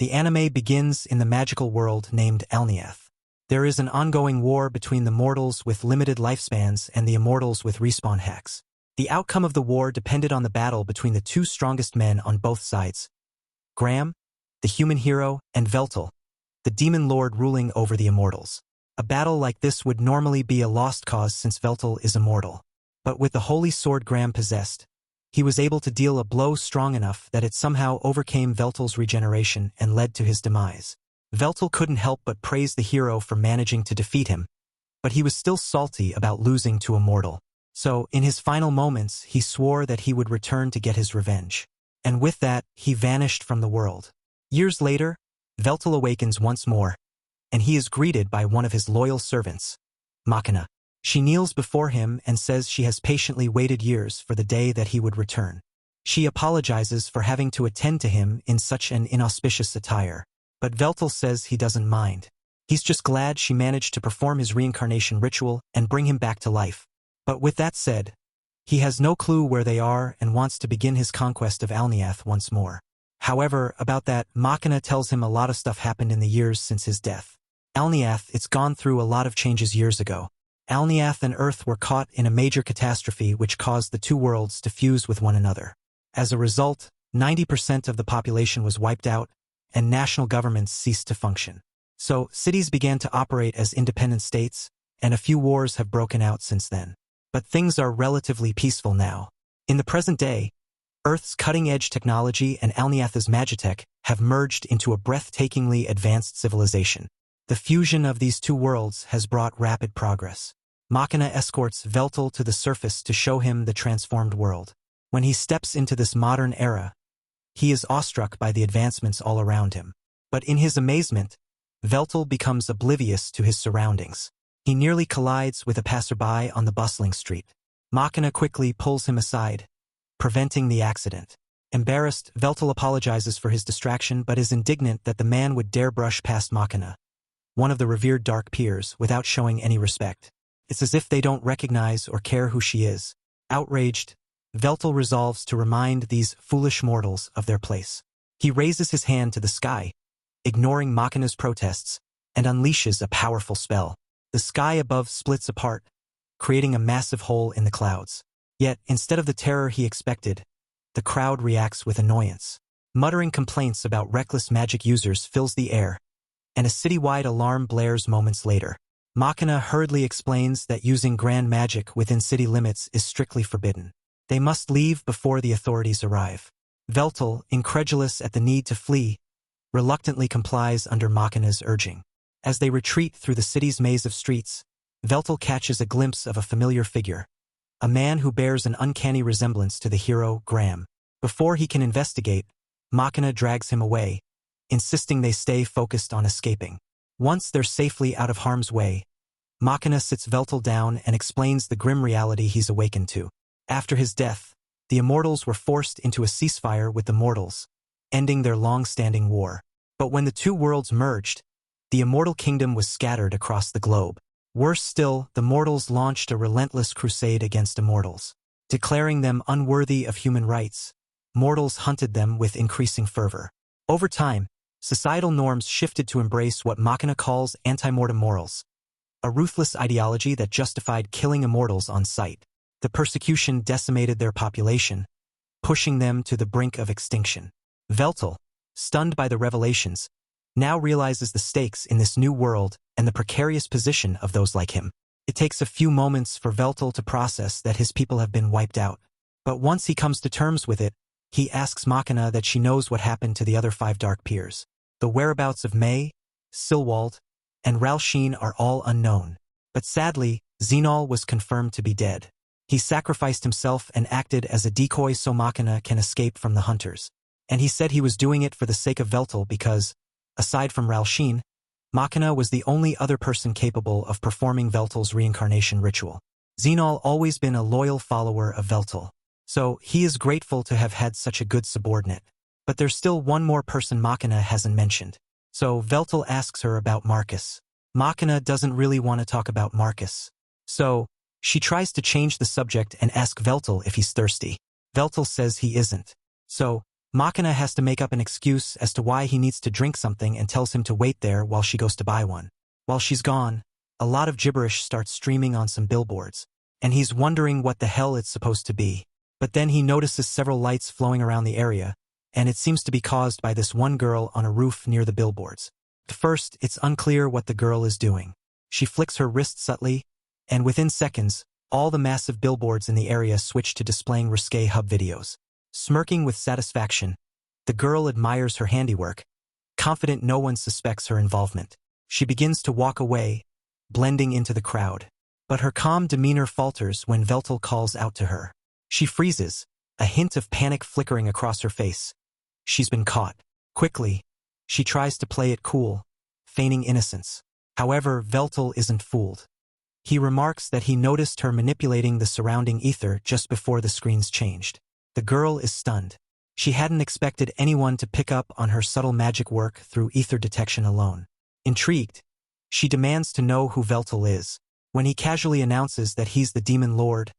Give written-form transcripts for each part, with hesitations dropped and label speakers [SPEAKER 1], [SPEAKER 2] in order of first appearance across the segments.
[SPEAKER 1] The anime begins in the magical world named Alniath. There is an ongoing war between the mortals with limited lifespans and the immortals with respawn hacks. The outcome of the war depended on the battle between the two strongest men on both sides. Graham, the human hero, and Veltal, the demon lord ruling over the immortals. A battle like this would normally be a lost cause since Veltal is immortal. But with the holy sword Graham possessed, he was able to deal a blow strong enough that it somehow overcame Veltal's regeneration and led to his demise. Veltal couldn't help but praise the hero for managing to defeat him, but he was still salty about losing to a mortal. So, in his final moments, he swore that he would return to get his revenge. And with that, he vanished from the world. Years later, Veltal awakens once more, and he is greeted by one of his loyal servants, Machina. She kneels before him and says she has patiently waited years for the day that he would return. She apologizes for having to attend to him in such an inauspicious attire, but Veltal says he doesn't mind. He's just glad she managed to perform his reincarnation ritual and bring him back to life. But with that said, he has no clue where they are and wants to begin his conquest of Alniath once more. However, about that, Machina tells him a lot of stuff happened in the years since his death. Alniath, it's gone through a lot of changes years ago. Alniath and Earth were caught in a major catastrophe which caused the two worlds to fuse with one another. As a result, 90% of the population was wiped out, and national governments ceased to function. So, cities began to operate as independent states, and a few wars have broken out since then. But things are relatively peaceful now. In the present day, Earth's cutting-edge technology and Alniath's magitech have merged into a breathtakingly advanced civilization. The fusion of these two worlds has brought rapid progress. Machina escorts Veltal to the surface to show him the transformed world. When he steps into this modern era, he is awestruck by the advancements all around him. But in his amazement, Veltal becomes oblivious to his surroundings. He nearly collides with a passerby on the bustling street. Machina quickly pulls him aside, preventing the accident. Embarrassed, Veltal apologizes for his distraction but is indignant that the man would dare brush past Machina, one of the revered dark peers, without showing any respect. It's as if they don't recognize or care who she is. Outraged, Veltal resolves to remind these foolish mortals of their place. He raises his hand to the sky, ignoring Machina's protests, and unleashes a powerful spell. The sky above splits apart, creating a massive hole in the clouds. Yet, instead of the terror he expected, the crowd reacts with annoyance. Muttering complaints about reckless magic users fills the air, and a citywide alarm blares moments later. Machina hurriedly explains that using grand magic within city limits is strictly forbidden. They must leave before the authorities arrive. Veltal, incredulous at the need to flee, reluctantly complies under Machina's urging. As they retreat through the city's maze of streets, Veltal catches a glimpse of a familiar figure, a man who bears an uncanny resemblance to the hero Graham. Before he can investigate, Machina drags him away, insisting they stay focused on escaping. Once they're safely out of harm's way, Machina sits Veltal down and explains the grim reality he's awakened to. After his death, the immortals were forced into a ceasefire with the mortals, ending their long-standing war. But when the two worlds merged, the immortal kingdom was scattered across the globe. Worse still, the mortals launched a relentless crusade against immortals. Declaring them unworthy of human rights, mortals hunted them with increasing fervor. Over time, societal norms shifted to embrace what Machina calls anti-mortem morals, a ruthless ideology that justified killing immortals on sight. The persecution decimated their population, pushing them to the brink of extinction. Veltal, stunned by the revelations, now realizes the stakes in this new world and the precarious position of those like him. It takes a few moments for Veltal to process that his people have been wiped out. But once he comes to terms with it, he asks Machina that she knows what happened to the other 5 dark peers. The whereabouts of May, Silwald, and Ralsheen are all unknown. But sadly, Xenol was confirmed to be dead. He sacrificed himself and acted as a decoy so Machina can escape from the hunters. And he said he was doing it for the sake of Veltal because, aside from Ralsheen, Machina was the only other person capable of performing Veltal's reincarnation ritual. Xenol always been a loyal follower of Veltal, so he is grateful to have had such a good subordinate. But there's still one more person Machina hasn't mentioned. So Veltal asks her about Marcus. Machina doesn't really want to talk about Marcus. So she tries to change the subject and ask Veltal if he's thirsty. Veltal says he isn't. So Machina has to make up an excuse as to why he needs to drink something and tells him to wait there while she goes to buy one. While she's gone, a lot of gibberish starts streaming on some billboards, and he's wondering what the hell it's supposed to be. But then he notices several lights flowing around the area, and it seems to be caused by this one girl on a roof near the billboards. At first, it's unclear what the girl is doing. She flicks her wrist subtly, and within seconds, all the massive billboards in the area switch to displaying risque hub videos. Smirking with satisfaction, the girl admires her handiwork, confident no one suspects her involvement. She begins to walk away, blending into the crowd. But her calm demeanor falters when Veltal calls out to her. She freezes, a hint of panic flickering across her face. She's been caught. Quickly, she tries to play it cool, feigning innocence. However, Veltal isn't fooled. He remarks that he noticed her manipulating the surrounding ether just before the screens changed. The girl is stunned. She hadn't expected anyone to pick up on her subtle magic work through ether detection alone. Intrigued, she demands to know who Veltal is. When he casually announces that he's the demon lord,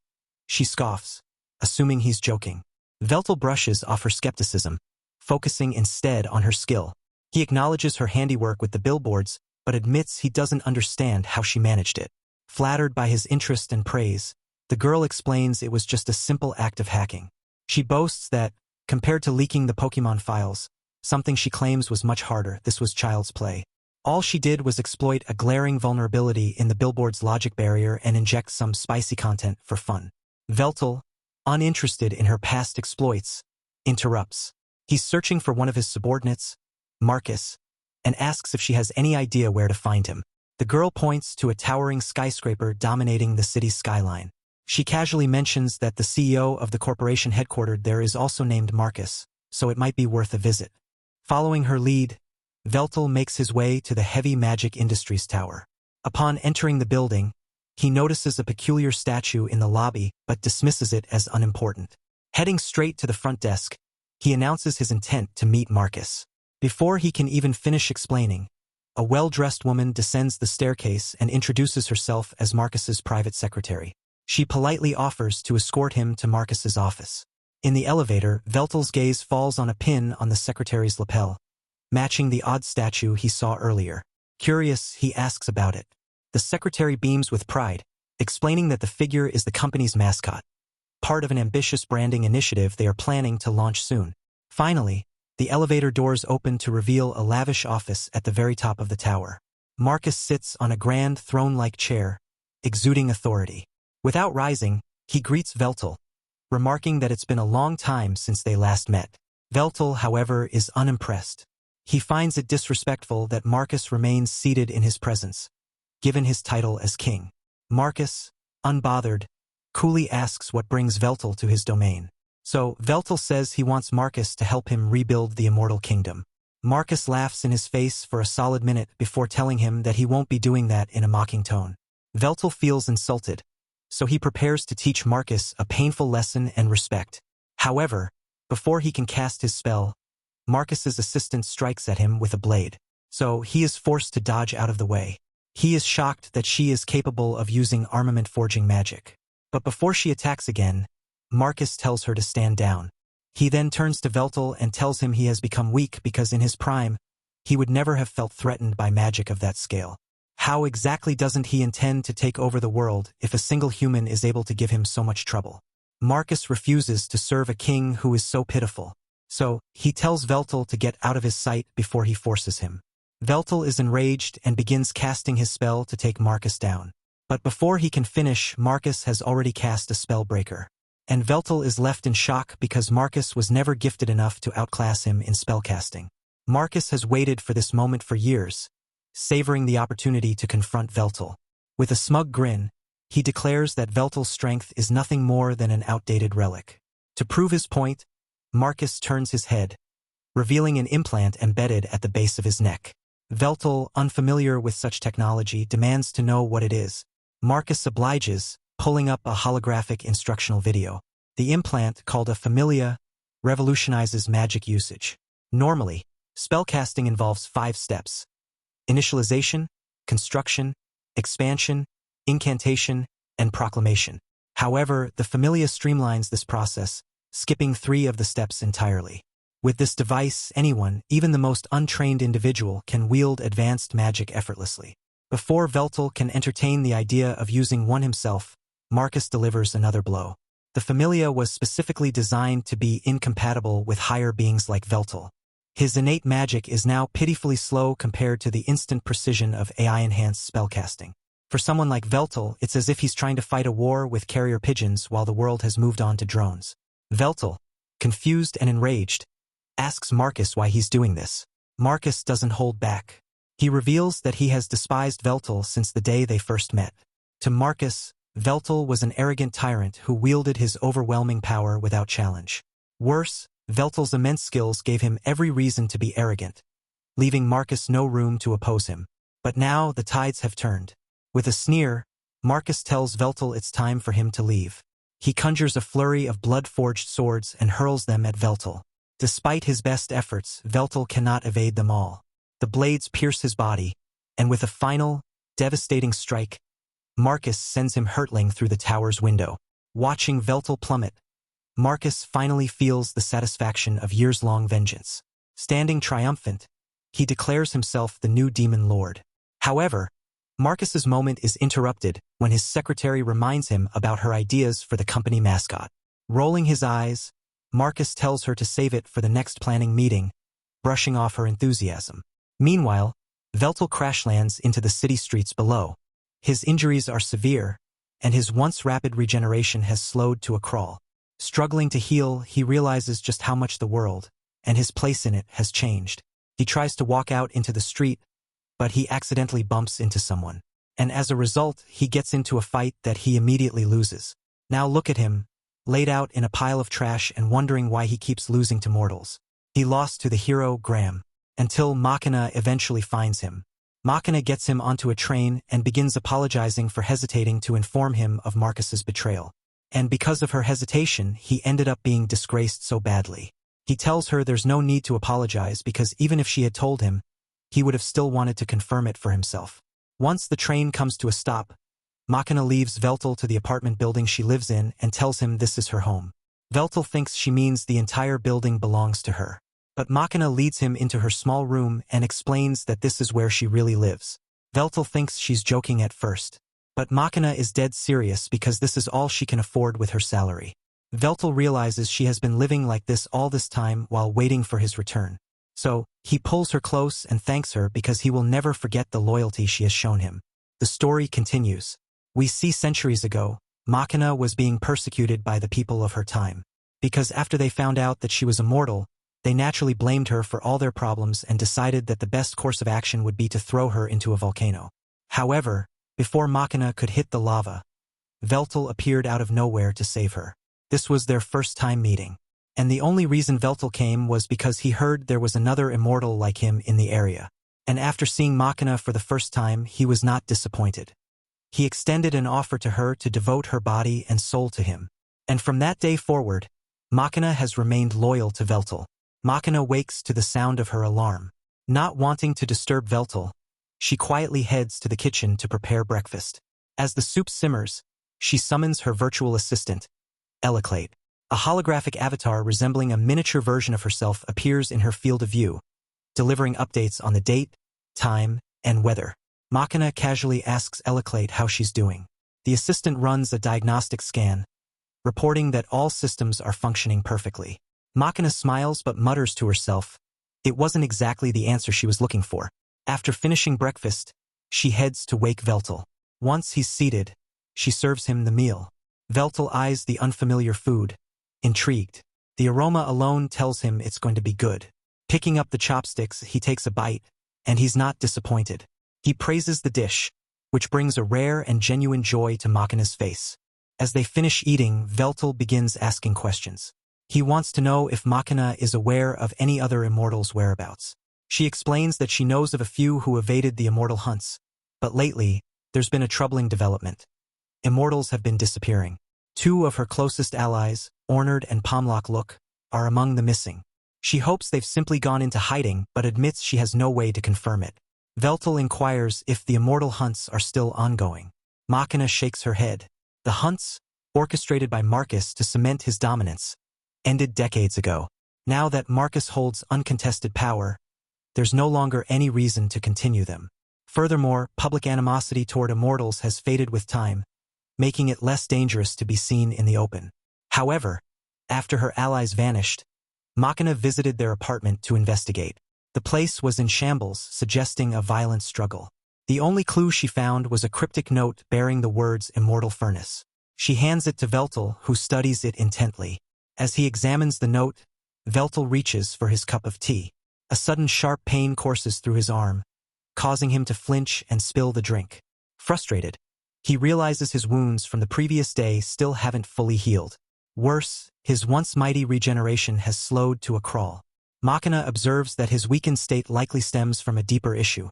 [SPEAKER 1] she scoffs, assuming he's joking. Veltal brushes off her skepticism, focusing instead on her skill. He acknowledges her handiwork with the billboards, but admits he doesn't understand how she managed it. Flattered by his interest and praise, the girl explains it was just a simple act of hacking. She boasts that, compared to leaking the Pokemon files, something she claims was much harder, this was child's play. All she did was exploit a glaring vulnerability in the billboard's logic barrier and inject some spicy content for fun. Veltal, uninterested in her past exploits, interrupts. He's searching for one of his subordinates, Marcus, and asks if she has any idea where to find him. The girl points to a towering skyscraper dominating the city's skyline. She casually mentions that the CEO of the corporation headquartered there is also named Marcus, so it might be worth a visit. Following her lead, Veltal makes his way to the Heavy Magic Industries Tower. Upon entering the building, he notices a peculiar statue in the lobby but dismisses it as unimportant. Heading straight to the front desk, he announces his intent to meet Marcus. Before he can even finish explaining, a well-dressed woman descends the staircase and introduces herself as Marcus's private secretary. She politely offers to escort him to Marcus's office. In the elevator, Veltal's gaze falls on a pin on the secretary's lapel, matching the odd statue he saw earlier. Curious, he asks about it. The secretary beams with pride, explaining that the figure is the company's mascot, part of an ambitious branding initiative they are planning to launch soon. Finally, the elevator doors open to reveal a lavish office at the very top of the tower. Marcus sits on a grand throne-like chair, exuding authority. Without rising, he greets Veltal, remarking that it's been a long time since they last met. Veltal, however, is unimpressed. He finds it disrespectful that Marcus remains seated in his presence, given his title as king. Marcus, unbothered, coolly asks what brings Veltal to his domain. So, Veltal says he wants Marcus to help him rebuild the immortal kingdom. Marcus laughs in his face for a solid minute before telling him that he won't be doing that in a mocking tone. Veltal feels insulted, so he prepares to teach Marcus a painful lesson and respect. However, before he can cast his spell, Marcus's assistant strikes at him with a blade, so he is forced to dodge out of the way. He is shocked that she is capable of using armament-forging magic. But before she attacks again, Marcus tells her to stand down. He then turns to Veltal and tells him he has become weak because in his prime, he would never have felt threatened by magic of that scale. How exactly doesn't he intend to take over the world if a single human is able to give him so much trouble? Marcus refuses to serve a king who is so pitiful, so he tells Veltal to get out of his sight before he forces him. Veltal is enraged and begins casting his spell to take Marcus down. But before he can finish, Marcus has already cast a spellbreaker. And Veltal is left in shock because Marcus was never gifted enough to outclass him in spellcasting. Marcus has waited for this moment for years, savoring the opportunity to confront Veltal. With a smug grin, he declares that Veltal's strength is nothing more than an outdated relic. To prove his point, Marcus turns his head, revealing an implant embedded at the base of his neck. Veltal, unfamiliar with such technology, demands to know what it is. Marcus obliges, pulling up a holographic instructional video. The implant, called a Familia, revolutionizes magic usage. Normally, spellcasting involves 5 steps: initialization, construction, expansion, incantation, and proclamation. However, the Familia streamlines this process, skipping 3 of the steps entirely. With this device, anyone, even the most untrained individual, can wield advanced magic effortlessly. Before Veltal can entertain the idea of using one himself, Marcus delivers another blow. The Familia was specifically designed to be incompatible with higher beings like Veltal. His innate magic is now pitifully slow compared to the instant precision of AI-enhanced spellcasting. For someone like Veltal, it's as if he's trying to fight a war with carrier pigeons while the world has moved on to drones. Veltal, confused and enraged, asks Marcus why he's doing this. Marcus doesn't hold back. He reveals that he has despised Veltal since the day they first met. To Marcus, Veltal was an arrogant tyrant who wielded his overwhelming power without challenge. Worse, Veltal's immense skills gave him every reason to be arrogant, leaving Marcus no room to oppose him. But now the tides have turned. With a sneer, Marcus tells Veltal it's time for him to leave. He conjures a flurry of blood-forged swords and hurls them at Veltal. Despite his best efforts, Veltal cannot evade them all. The blades pierce his body, and with a final, devastating strike, Marcus sends him hurtling through the tower's window. Watching Veltal plummet, Marcus finally feels the satisfaction of years-long vengeance. Standing triumphant, he declares himself the new demon lord. However, Marcus's moment is interrupted when his secretary reminds him about her ideas for the company mascot. Rolling his eyes, Marcus tells her to save it for the next planning meeting, brushing off her enthusiasm. Meanwhile, Veltal crash-lands into the city streets below. His injuries are severe, and his once rapid regeneration has slowed to a crawl. Struggling to heal, he realizes just how much the world, and his place in it, has changed. He tries to walk out into the street, but he accidentally bumps into someone. And as a result, he gets into a fight that he immediately loses. Now look at him, laid out in a pile of trash and wondering why he keeps losing to mortals. He lost to the hero Graham, until Machina eventually finds him. Machina gets him onto a train and begins apologizing for hesitating to inform him of Marcus's betrayal. And because of her hesitation, he ended up being disgraced so badly. He tells her there's no need to apologize because even if she had told him, he would have still wanted to confirm it for himself. Once the train comes to a stop, Machina leaves Veltal to the apartment building she lives in and tells him this is her home. Veltal thinks she means the entire building belongs to her. But Machina leads him into her small room and explains that this is where she really lives. Veltal thinks she's joking at first, but Machina is dead serious because this is all she can afford with her salary. Veltal realizes she has been living like this all this time while waiting for his return. So, he pulls her close and thanks her because he will never forget the loyalty she has shown him. The story continues. We see centuries ago, Machina was being persecuted by the people of her time. Because after they found out that she was immortal, they naturally blamed her for all their problems and decided that the best course of action would be to throw her into a volcano. However, before Machina could hit the lava, Veltal appeared out of nowhere to save her. This was their first time meeting. And the only reason Veltal came was because he heard there was another immortal like him in the area. And after seeing Machina for the first time, he was not disappointed. He extended an offer to her to devote her body and soul to him. And from that day forward, Machina has remained loyal to Veltal. Machina wakes to the sound of her alarm. Not wanting to disturb Veltal, she quietly heads to the kitchen to prepare breakfast. As the soup simmers, she summons her virtual assistant, Anicap. A holographic avatar resembling a miniature version of herself appears in her field of view, delivering updates on the date, time, and weather. Machina casually asks Anicap how she's doing. The assistant runs a diagnostic scan, reporting that all systems are functioning perfectly. Machina smiles but mutters to herself. It wasn't exactly the answer she was looking for. After finishing breakfast, she heads to wake Veltal. Once he's seated, she serves him the meal. Veltal eyes the unfamiliar food, intrigued. The aroma alone tells him it's going to be good. Picking up the chopsticks, he takes a bite, and he's not disappointed. He praises the dish, which brings a rare and genuine joy to Machina's face. As they finish eating, Veltal begins asking questions. He wants to know if Machina is aware of any other immortals' whereabouts. She explains that she knows of a few who evaded the immortal hunts, but lately, there's been a troubling development. Immortals have been disappearing. Two of her closest allies, Ornard and Pomlock Look, are among the missing. She hopes they've simply gone into hiding but admits she has no way to confirm it. Veltal inquires if the immortal hunts are still ongoing. Machina shakes her head. The hunts, orchestrated by Marcus to cement his dominance, ended decades ago. Now that Marcus holds uncontested power, there's no longer any reason to continue them. Furthermore, public animosity toward immortals has faded with time, making it less dangerous to be seen in the open. However, after her allies vanished, Machina visited their apartment to investigate. The place was in shambles, suggesting a violent struggle. The only clue she found was a cryptic note bearing the words Immortal Furnace. She hands it to Veltal, who studies it intently. As he examines the note, Veltal reaches for his cup of tea. A sudden sharp pain courses through his arm, causing him to flinch and spill the drink. Frustrated, he realizes his wounds from the previous day still haven't fully healed. Worse, his once mighty regeneration has slowed to a crawl. Machina observes that his weakened state likely stems from a deeper issue.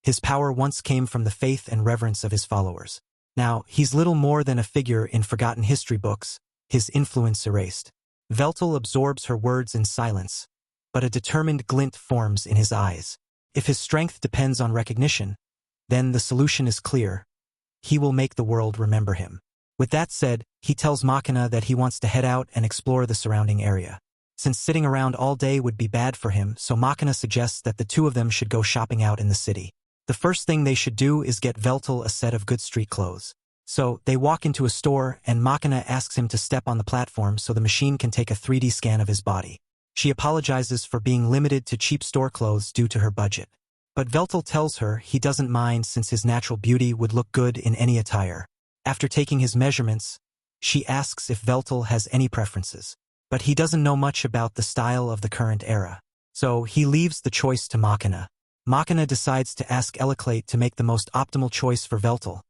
[SPEAKER 1] His power once came from the faith and reverence of his followers. Now, he's little more than a figure in forgotten history books, his influence erased. Veltal absorbs her words in silence, but a determined glint forms in his eyes. If his strength depends on recognition, then the solution is clear. He will make the world remember him. With that said, he tells Machina that he wants to head out and explore the surrounding area. Since sitting around all day would be bad for him, so Machina suggests that the two of them should go shopping out in the city. The first thing they should do is get Veltal a set of good street clothes. So, they walk into a store and Machina asks him to step on the platform so the machine can take a 3D scan of his body. She apologizes for being limited to cheap store clothes due to her budget. But Veltal tells her he doesn't mind since his natural beauty would look good in any attire. After taking his measurements, she asks if Veltal has any preferences. But he doesn't know much about the style of the current era. So he leaves the choice to Machina. Machina decides to ask Anicap to make the most optimal choice for Veltal,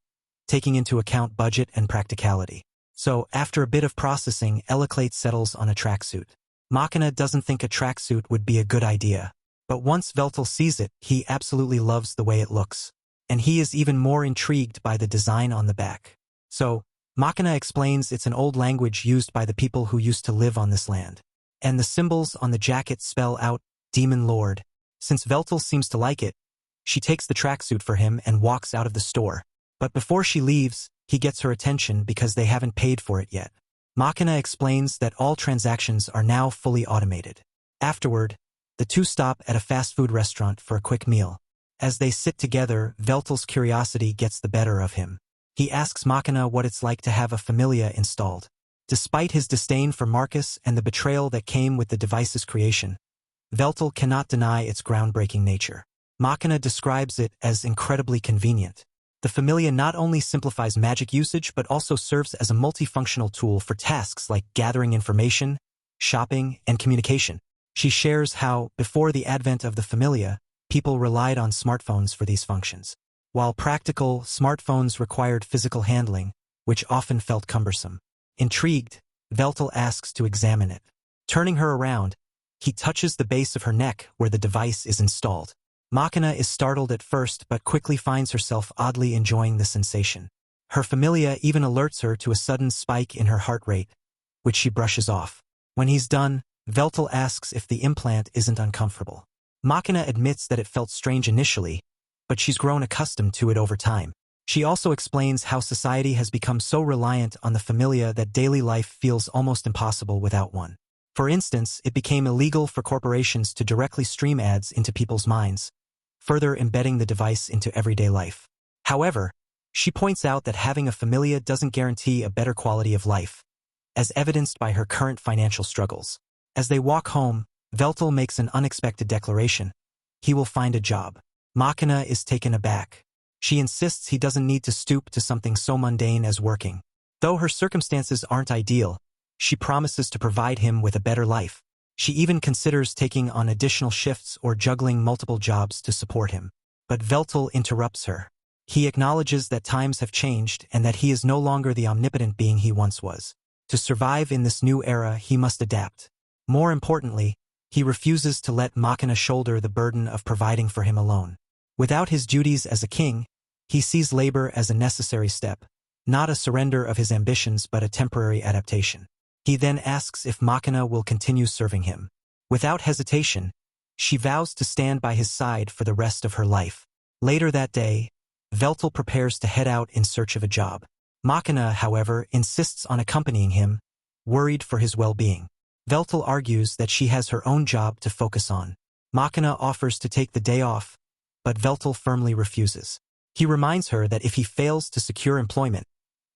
[SPEAKER 1] taking into account budget and practicality. So, after a bit of processing, Anicap settles on a tracksuit. Machina doesn't think a tracksuit would be a good idea. But once Veltal sees it, he absolutely loves the way it looks. And he is even more intrigued by the design on the back. So, Machina explains it's an old language used by the people who used to live on this land. And the symbols on the jacket spell out, Demon Lord. Since Veltal seems to like it, she takes the tracksuit for him and walks out of the store. But before she leaves, he gets her attention because they haven't paid for it yet. Machina explains that all transactions are now fully automated. Afterward, the two stop at a fast food restaurant for a quick meal. As they sit together, Veltal's curiosity gets the better of him. He asks Machina what it's like to have a familia installed. Despite his disdain for Marcus and the betrayal that came with the device's creation, Veltal cannot deny its groundbreaking nature. Machina describes it as incredibly convenient. The familia not only simplifies magic usage but also serves as a multifunctional tool for tasks like gathering information, shopping, and communication. She shares how, before the advent of the familia, people relied on smartphones for these functions. While practical, smartphones required physical handling, which often felt cumbersome. Intrigued, Veltal asks to examine it. Turning her around, he touches the base of her neck where the device is installed. Machina is startled at first but quickly finds herself oddly enjoying the sensation. Her familia even alerts her to a sudden spike in her heart rate, which she brushes off. When he's done, Veltal asks if the implant isn't uncomfortable. Machina admits that it felt strange initially, but she's grown accustomed to it over time. She also explains how society has become so reliant on the familia that daily life feels almost impossible without one. For instance, it became illegal for corporations to directly stream ads into people's minds, further embedding the device into everyday life. However, she points out that having a familia doesn't guarantee a better quality of life, as evidenced by her current financial struggles. As they walk home, Veltal makes an unexpected declaration. He will find a job. Machina is taken aback. She insists he doesn't need to stoop to something so mundane as working. Though her circumstances aren't ideal, she promises to provide him with a better life. She even considers taking on additional shifts or juggling multiple jobs to support him. But Veltal interrupts her. He acknowledges that times have changed and that he is no longer the omnipotent being he once was. To survive in this new era, he must adapt. More importantly, he refuses to let Machina shoulder the burden of providing for him alone. Without his duties as a king, he sees labor as a necessary step, not a surrender of his ambitions but a temporary adaptation. He then asks if Machina will continue serving him. Without hesitation, she vows to stand by his side for the rest of her life. Later that day, Veltal prepares to head out in search of a job. Machina, however, insists on accompanying him, worried for his well-being. Veltal argues that she has her own job to focus on. Machina offers to take the day off, but Veltal firmly refuses. He reminds her that if he fails to secure employment,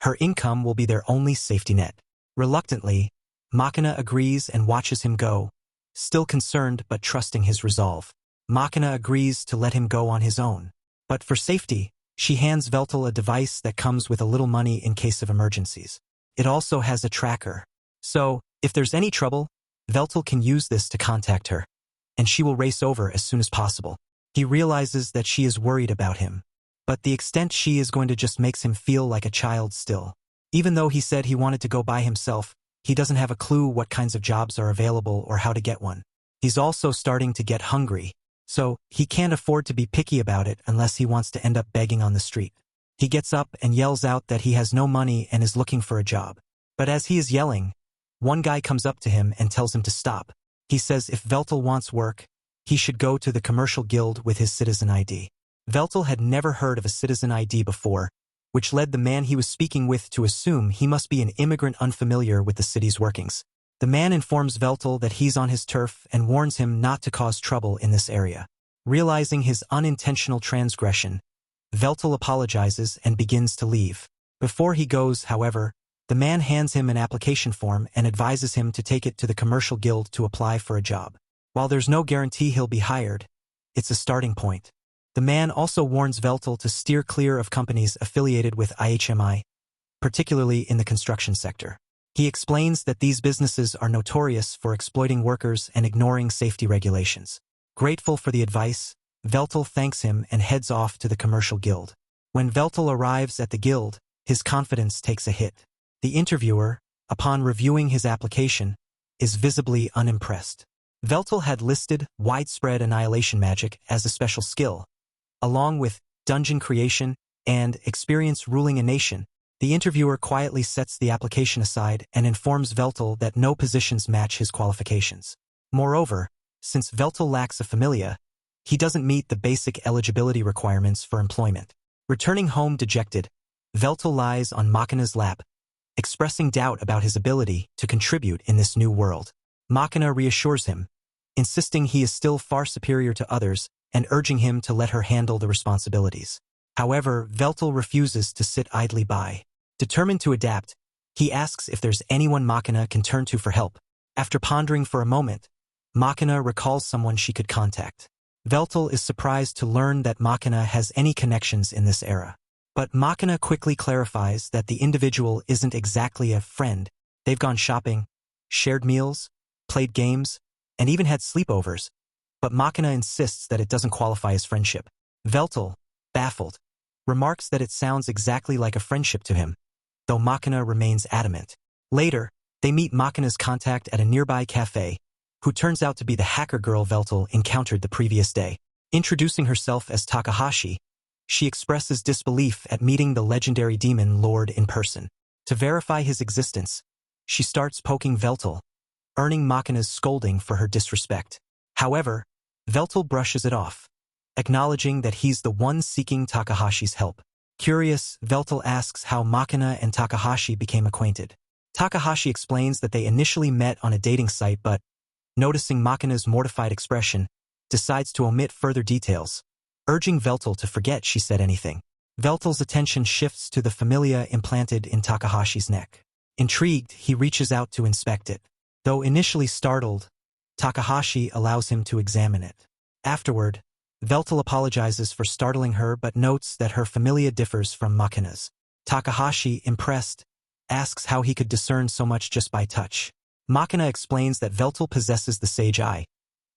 [SPEAKER 1] her income will be their only safety net. Reluctantly, Machina agrees and watches him go, still concerned but trusting his resolve. Machina agrees to let him go on his own. But for safety, she hands Veltal a device that comes with a little money in case of emergencies. It also has a tracker. So, if there's any trouble, Veltal can use this to contact her, and she will race over as soon as possible. He realizes that she is worried about him, but the extent she is going to just makes him feel like a child still. Even though he said he wanted to go by himself, he doesn't have a clue what kinds of jobs are available or how to get one. He's also starting to get hungry, so he can't afford to be picky about it unless he wants to end up begging on the street. He gets up and yells out that he has no money and is looking for a job. But as he is yelling, one guy comes up to him and tells him to stop. He says if Veltal wants work, he should go to the commercial guild with his citizen ID. Veltal had never heard of a citizen ID before, which led the man he was speaking with to assume he must be an immigrant unfamiliar with the city's workings. The man informs Veltal that he's on his turf and warns him not to cause trouble in this area. Realizing his unintentional transgression, Veltal apologizes and begins to leave. Before he goes, however, the man hands him an application form and advises him to take it to the commercial guild to apply for a job. While there's no guarantee he'll be hired, it's a starting point. The man also warns Veltal to steer clear of companies affiliated with IHMI, particularly in the construction sector. He explains that these businesses are notorious for exploiting workers and ignoring safety regulations. Grateful for the advice, Veltal thanks him and heads off to the commercial guild. When Veltal arrives at the guild, his confidence takes a hit. The interviewer, upon reviewing his application, is visibly unimpressed. Veltal had listed widespread annihilation magic as a special skill, along with dungeon creation and experience ruling a nation. The interviewer quietly sets the application aside and informs Veltal that no positions match his qualifications. Moreover, since Veltal lacks a familia, he doesn't meet the basic eligibility requirements for employment. Returning home dejected, Veltal lies on Machina's lap, expressing doubt about his ability to contribute in this new world. Machina reassures him, insisting he is still far superior to others and urging him to let her handle the responsibilities. However, Veltal refuses to sit idly by. Determined to adapt, he asks if there's anyone Machina can turn to for help. After pondering for a moment, Machina recalls someone she could contact. Veltal is surprised to learn that Machina has any connections in this era. But Machina quickly clarifies that the individual isn't exactly a friend. They've gone shopping, shared meals, played games, and even had sleepovers. But Machina insists that it doesn't qualify as friendship. Veltal, baffled, remarks that it sounds exactly like a friendship to him, though Machina remains adamant. Later, they meet Machina's contact at a nearby cafe, who turns out to be the hacker girl Veltal encountered the previous day. Introducing herself as Takahashi, she expresses disbelief at meeting the legendary demon lord in person. To verify his existence, she starts poking Veltal, earning Machina's scolding for her disrespect. However, Veltal brushes it off, acknowledging that he's the one seeking Takahashi's help. Curious, Veltal asks how Machina and Takahashi became acquainted. Takahashi explains that they initially met on a dating site but, noticing Machina's mortified expression, decides to omit further details, urging Veltal to forget she said anything. Veltal's attention shifts to the familia implanted in Takahashi's neck. Intrigued, he reaches out to inspect it. Though initially startled, Takahashi allows him to examine it. Afterward, Veltal apologizes for startling her but notes that her familia differs from Machina's. Takahashi, impressed, asks how he could discern so much just by touch. Machina explains that Veltal possesses the Sage Eye,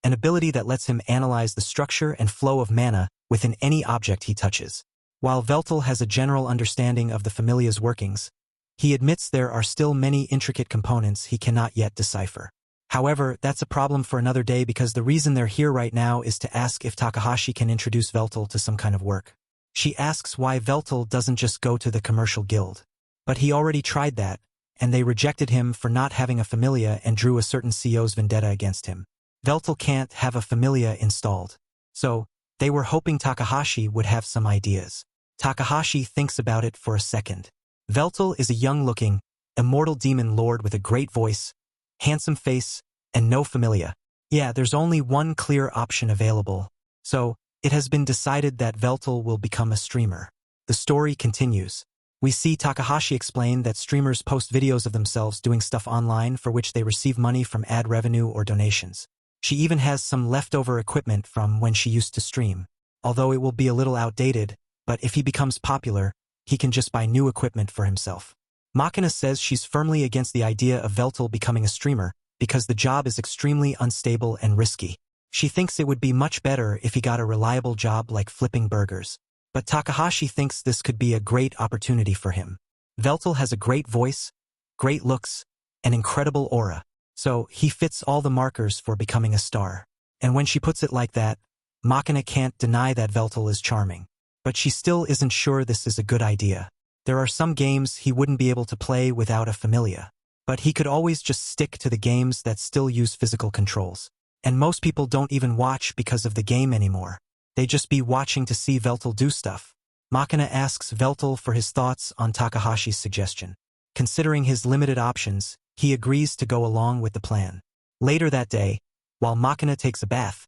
[SPEAKER 1] an ability that lets him analyze the structure and flow of mana within any object he touches. While Veltal has a general understanding of the familia's workings, he admits there are still many intricate components he cannot yet decipher. However, that's a problem for another day because the reason they're here right now is to ask if Takahashi can introduce Veltal to some kind of work. She asks why Veltal doesn't just go to the commercial guild. But he already tried that, and they rejected him for not having a familia and drew a certain CEO's vendetta against him. Veltal can't have a familia installed. So, they were hoping Takahashi would have some ideas. Takahashi thinks about it for a second. Veltal is a young-looking, immortal demon lord with a great voice, handsome face, and no familia. Yeah, there's only one clear option available. So, it has been decided that Veltel will become a streamer. The story continues. We see Takahashi explain that streamers post videos of themselves doing stuff online for which they receive money from ad revenue or donations. She even has some leftover equipment from when she used to stream. Although it will be a little outdated, but if he becomes popular, he can just buy new equipment for himself. Makina says she's firmly against the idea of Veltel becoming a streamer because the job is extremely unstable and risky. She thinks it would be much better if he got a reliable job like flipping burgers. But Takahashi thinks this could be a great opportunity for him. Veltel has a great voice, great looks, and incredible aura, so he fits all the markers for becoming a star. And when she puts it like that, Makina can't deny that Veltel is charming. But she still isn't sure this is a good idea. There are some games he wouldn't be able to play without a familia. But he could always just stick to the games that still use physical controls. And most people don't even watch because of the game anymore. They just be watching to see Veltel do stuff. Makina asks Veltel for his thoughts on Takahashi's suggestion. Considering his limited options, he agrees to go along with the plan. Later that day, while Makina takes a bath,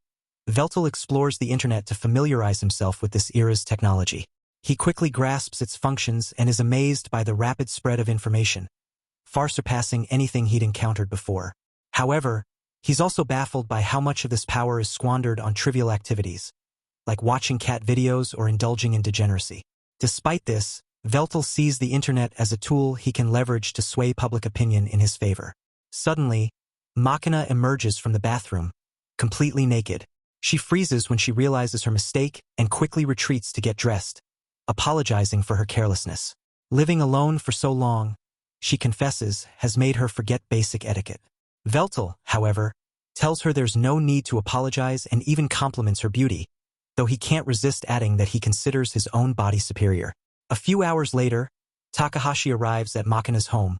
[SPEAKER 1] Veltel explores the internet to familiarize himself with this era's technology. He quickly grasps its functions and is amazed by the rapid spread of information, far surpassing anything he'd encountered before. However, he's also baffled by how much of this power is squandered on trivial activities, like watching cat videos or indulging in degeneracy. Despite this, Veltel sees the internet as a tool he can leverage to sway public opinion in his favor. Suddenly, Makina emerges from the bathroom, completely naked. She freezes when she realizes her mistake and quickly retreats to get dressed, apologizing for her carelessness. Living alone for so long, she confesses, has made her forget basic etiquette. Veltel, however, tells her there's no need to apologize and even compliments her beauty, though he can't resist adding that he considers his own body superior. A few hours later, Takahashi arrives at Makina's home,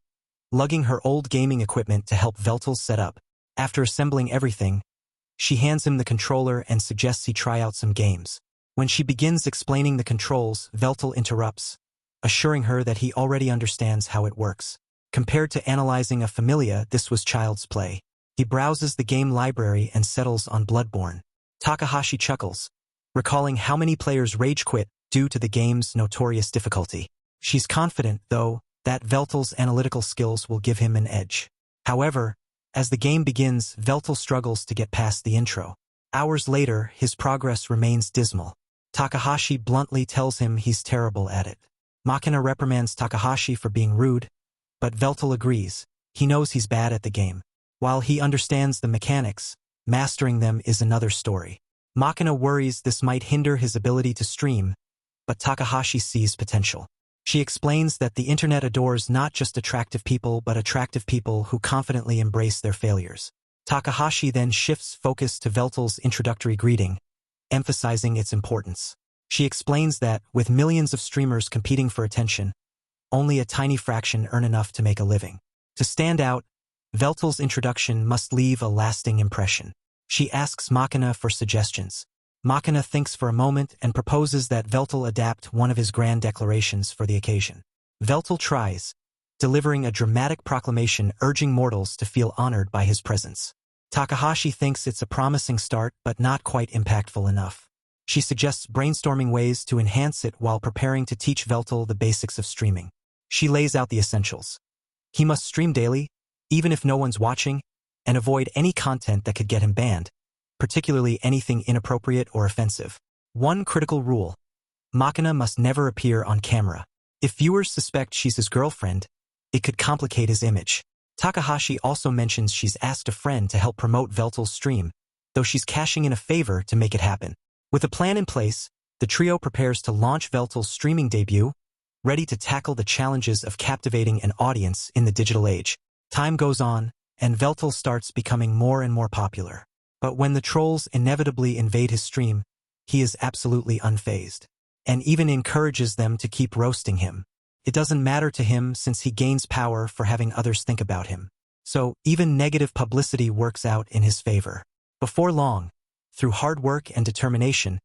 [SPEAKER 1] lugging her old gaming equipment to help Veltel set up. After assembling everything, she hands him the controller and suggests he try out some games. When she begins explaining the controls, Veltel interrupts, assuring her that he already understands how it works. Compared to analyzing a familia, this was child's play. He browses the game library and settles on Bloodborne. Takahashi chuckles, recalling how many players rage quit due to the game's notorious difficulty. She's confident, though, that Veltel's analytical skills will give him an edge. However, as the game begins, Veltel struggles to get past the intro. Hours later, his progress remains dismal. Takahashi bluntly tells him he's terrible at it. Makina reprimands Takahashi for being rude, but Veltel agrees. He knows he's bad at the game. While he understands the mechanics, mastering them is another story. Makina worries this might hinder his ability to stream, but Takahashi sees potential. She explains that the internet adores not just attractive people but attractive people who confidently embrace their failures. Takahashi then shifts focus to Veltel's introductory greeting, emphasizing its importance. She explains that, with millions of streamers competing for attention, only a tiny fraction earn enough to make a living. To stand out, Veltel's introduction must leave a lasting impression. She asks Makina for suggestions. Makina thinks for a moment and proposes that Veltel adapt one of his grand declarations for the occasion. Veltel tries, delivering a dramatic proclamation urging mortals to feel honored by his presence. Takahashi thinks it's a promising start but not quite impactful enough. She suggests brainstorming ways to enhance it while preparing to teach Veltel the basics of streaming. She lays out the essentials. He must stream daily, even if no one's watching, and avoid any content that could get him banned, particularly anything inappropriate or offensive. One critical rule: Makina must never appear on camera. If viewers suspect she's his girlfriend, it could complicate his image. Takahashi also mentions she's asked a friend to help promote Veltel's stream, though she's cashing in a favor to make it happen. With a plan in place, the trio prepares to launch Veltel's streaming debut, ready to tackle the challenges of captivating an audience in the digital age. Time goes on, and Veltel starts becoming more and more popular. But when the trolls inevitably invade his stream, he is absolutely unfazed, and even encourages them to keep roasting him. It doesn't matter to him since he gains power for having others think about him. So, even negative publicity works out in his favor. Before long, through hard work and determination,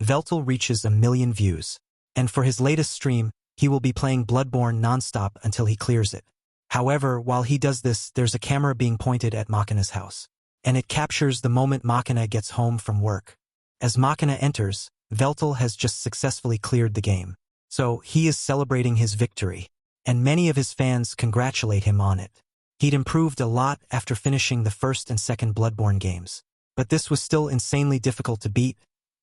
[SPEAKER 1] Veltel reaches 1 million views. And for his latest stream, he will be playing Bloodborne non-stop until he clears it. However, while he does this, there's a camera being pointed at Machina's house, and it captures the moment Machina gets home from work. As Machina enters, Veltal has just successfully cleared the game. So, he is celebrating his victory, and many of his fans congratulate him on it. He'd improved a lot after finishing the first and second Bloodborne games. But this was still insanely difficult to beat,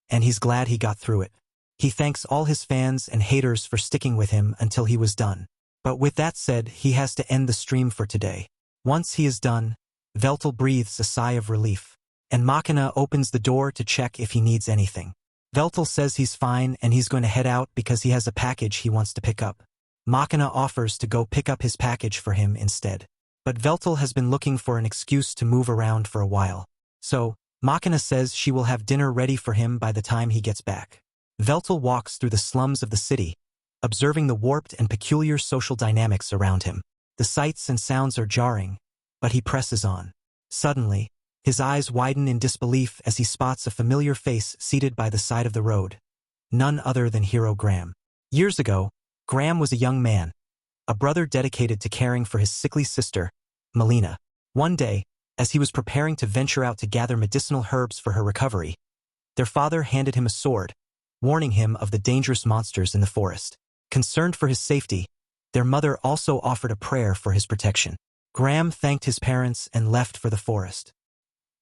[SPEAKER 1] and he's glad he got through it. He thanks all his fans and haters for sticking with him until he was done. But with that said, he has to end the stream for today. Once he is done, Veltal breathes a sigh of relief, and Machina opens the door to check if he needs anything. Veltal says he's fine and he's going to head out because he has a package he wants to pick up. Machina offers to go pick up his package for him instead. But Veltal has been looking for an excuse to move around for a while. So, Machina says she will have dinner ready for him by the time he gets back. Veltal walks through the slums of the city, observing the warped and peculiar social dynamics around him. The sights and sounds are jarring, but he presses on. Suddenly, his eyes widen in disbelief as he spots a familiar face seated by the side of the road. None other than Hero Graham. Years ago, Graham was a young man, a brother dedicated to caring for his sickly sister, Melina. One day, as he was preparing to venture out to gather medicinal herbs for her recovery, their father handed him a sword, warning him of the dangerous monsters in the forest. Concerned for his safety, their mother also offered a prayer for his protection. Graham thanked his parents and left for the forest.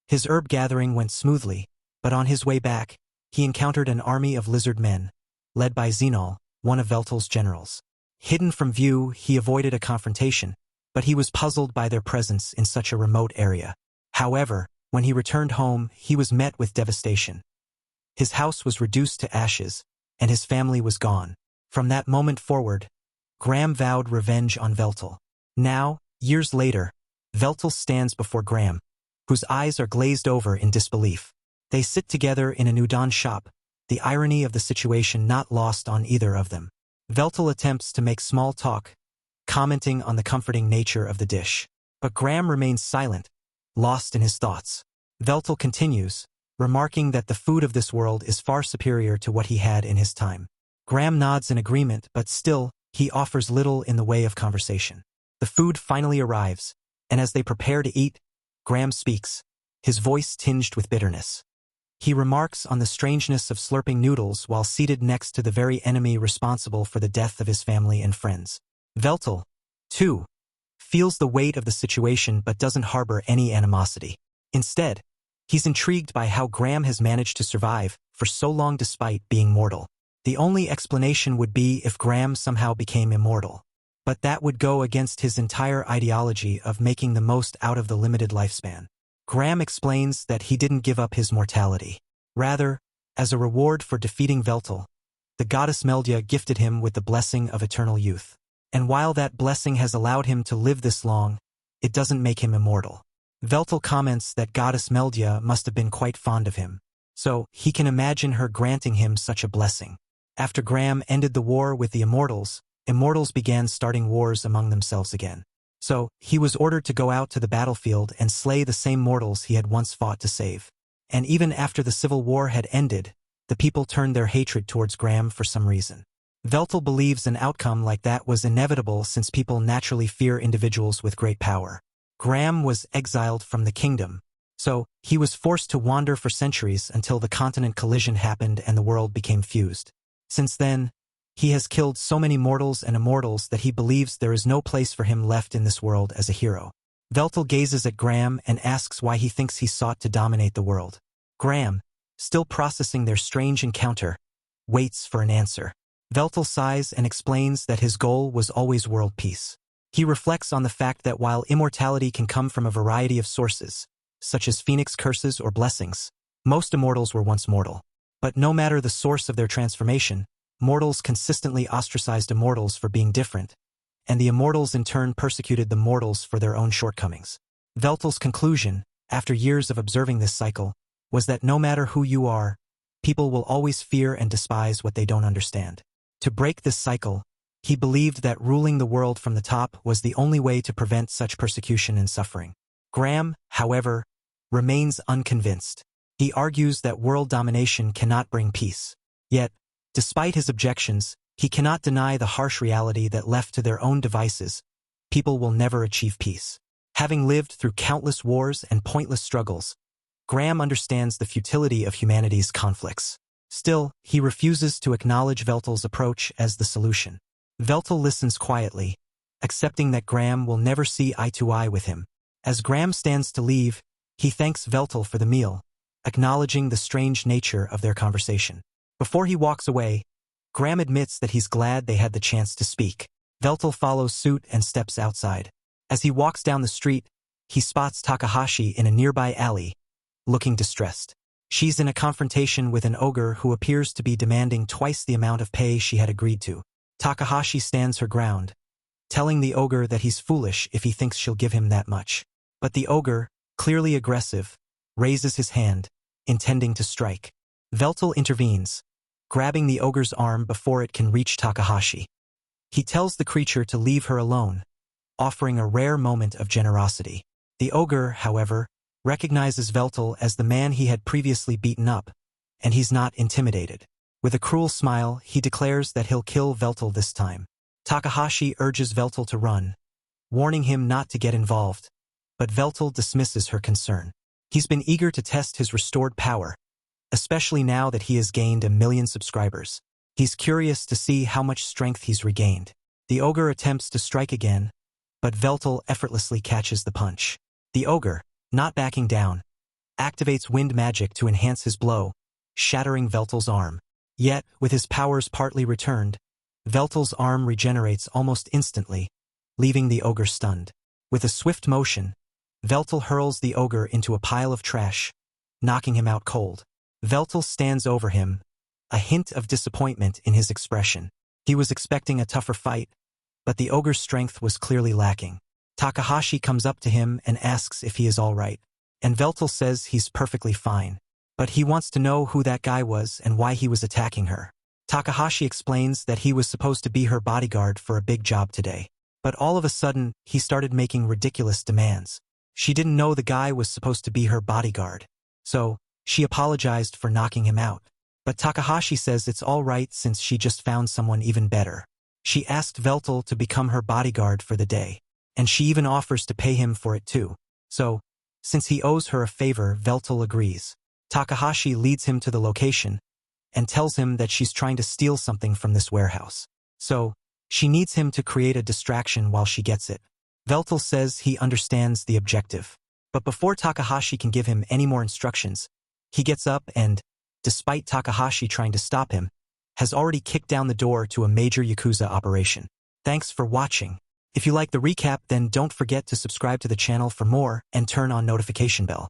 [SPEAKER 1] His herb gathering went smoothly, but on his way back, he encountered an army of lizard men, led by Xenol, one of Veltal's generals. Hidden from view, he avoided a confrontation, but he was puzzled by their presence in such a remote area. However, when he returned home, he was met with devastation. His house was reduced to ashes, and his family was gone. From that moment forward, Graham vowed revenge on Veltal. Now, years later, Veltal stands before Graham, whose eyes are glazed over in disbelief. They sit together in an udon shop, the irony of the situation not lost on either of them. Veltal attempts to make small talk, commenting on the comforting nature of the dish. But Graham remains silent, lost in his thoughts. Veltal continues, remarking that the food of this world is far superior to what he had in his time. Graham nods in agreement, but still, he offers little in the way of conversation. The food finally arrives, and as they prepare to eat, Graham speaks, his voice tinged with bitterness. He remarks on the strangeness of slurping noodles while seated next to the very enemy responsible for the death of his family and friends. Veltal, too, feels the weight of the situation but doesn't harbor any animosity. Instead, he's intrigued by how Graham has managed to survive for so long despite being mortal. The only explanation would be if Graham somehow became immortal. But that would go against his entire ideology of making the most out of the limited lifespan. Graham explains that he didn't give up his mortality. Rather, as a reward for defeating Veltal, the goddess Meldia gifted him with the blessing of eternal youth. And while that blessing has allowed him to live this long, it doesn't make him immortal. Veltal comments that goddess Meldia must have been quite fond of him, so he can imagine her granting him such a blessing. After Graham ended the war with the Immortals, Immortals began starting wars among themselves again. So, he was ordered to go out to the battlefield and slay the same mortals he had once fought to save. And even after the Civil War had ended, the people turned their hatred towards Graham for some reason. Veltal believes an outcome like that was inevitable since people naturally fear individuals with great power. Graham was exiled from the kingdom, so he was forced to wander for centuries until the continent collision happened and the world became fused. Since then, he has killed so many mortals and immortals that he believes there is no place for him left in this world as a hero. Veltal gazes at Graham and asks why he thinks he sought to dominate the world. Graham, still processing their strange encounter, waits for an answer. Veltal sighs and explains that his goal was always world peace. He reflects on the fact that while immortality can come from a variety of sources, such as phoenix curses or blessings, most immortals were once mortal. But no matter the source of their transformation, mortals consistently ostracized immortals for being different, and the immortals in turn persecuted the mortals for their own shortcomings. Veltal's conclusion, after years of observing this cycle, was that no matter who you are, people will always fear and despise what they don't understand. To break this cycle, he believed that ruling the world from the top was the only way to prevent such persecution and suffering. Graham, however, remains unconvinced. He argues that world domination cannot bring peace. Yet, despite his objections, he cannot deny the harsh reality that left to their own devices, people will never achieve peace. Having lived through countless wars and pointless struggles, Graham understands the futility of humanity's conflicts. Still, he refuses to acknowledge Veltal's approach as the solution. Veltal listens quietly, accepting that Graham will never see eye to eye with him. As Graham stands to leave, he thanks Veltal for the meal, acknowledging the strange nature of their conversation. Before he walks away, Graham admits that he's glad they had the chance to speak. Veltal follows suit and steps outside. As he walks down the street, he spots Takahashi in a nearby alley, looking distressed. She's in a confrontation with an ogre who appears to be demanding twice the amount of pay she had agreed to. Takahashi stands her ground, telling the ogre that he's foolish if he thinks she'll give him that much. But the ogre, clearly aggressive, raises his hand, intending to strike. Veltal intervenes, grabbing the ogre's arm before it can reach Takahashi. He tells the creature to leave her alone, offering a rare moment of generosity. The ogre, however, recognizes Veltal as the man he had previously beaten up, and he's not intimidated. With a cruel smile, he declares that he'll kill Veltal this time. Takahashi urges Veltal to run, warning him not to get involved, but Veltal dismisses her concern. He's been eager to test his restored power, especially now that he has gained 1 million subscribers. He's curious to see how much strength he's regained. The ogre attempts to strike again, but Veltal effortlessly catches the punch. The ogre, not backing down, activates wind magic to enhance his blow, shattering Veltal's arm. Yet, with his powers partly returned, Veltal's arm regenerates almost instantly, leaving the ogre stunned. With a swift motion, Veltal hurls the ogre into a pile of trash, knocking him out cold. Veltal stands over him, a hint of disappointment in his expression. He was expecting a tougher fight, but the ogre's strength was clearly lacking. Takahashi comes up to him and asks if he is all right, and Veltal says he's perfectly fine, but he wants to know who that guy was and why he was attacking her. Takahashi explains that he was supposed to be her bodyguard for a big job today, but all of a sudden, he started making ridiculous demands. She didn't know the guy was supposed to be her bodyguard, so she apologized for knocking him out. But Takahashi says it's all right since she just found someone even better. She asked Veltal to become her bodyguard for the day, and she even offers to pay him for it too. So, since he owes her a favor, Veltal agrees. Takahashi leads him to the location and tells him that she's trying to steal something from this warehouse. So, she needs him to create a distraction while she gets it. Veltal says he understands the objective. But before Takahashi can give him any more instructions, he gets up and, despite Takahashi trying to stop him, has already kicked down the door to a major Yakuza operation. Thanks for watching. If you like the recap, then don't forget to subscribe to the channel for more and turn on notification bell.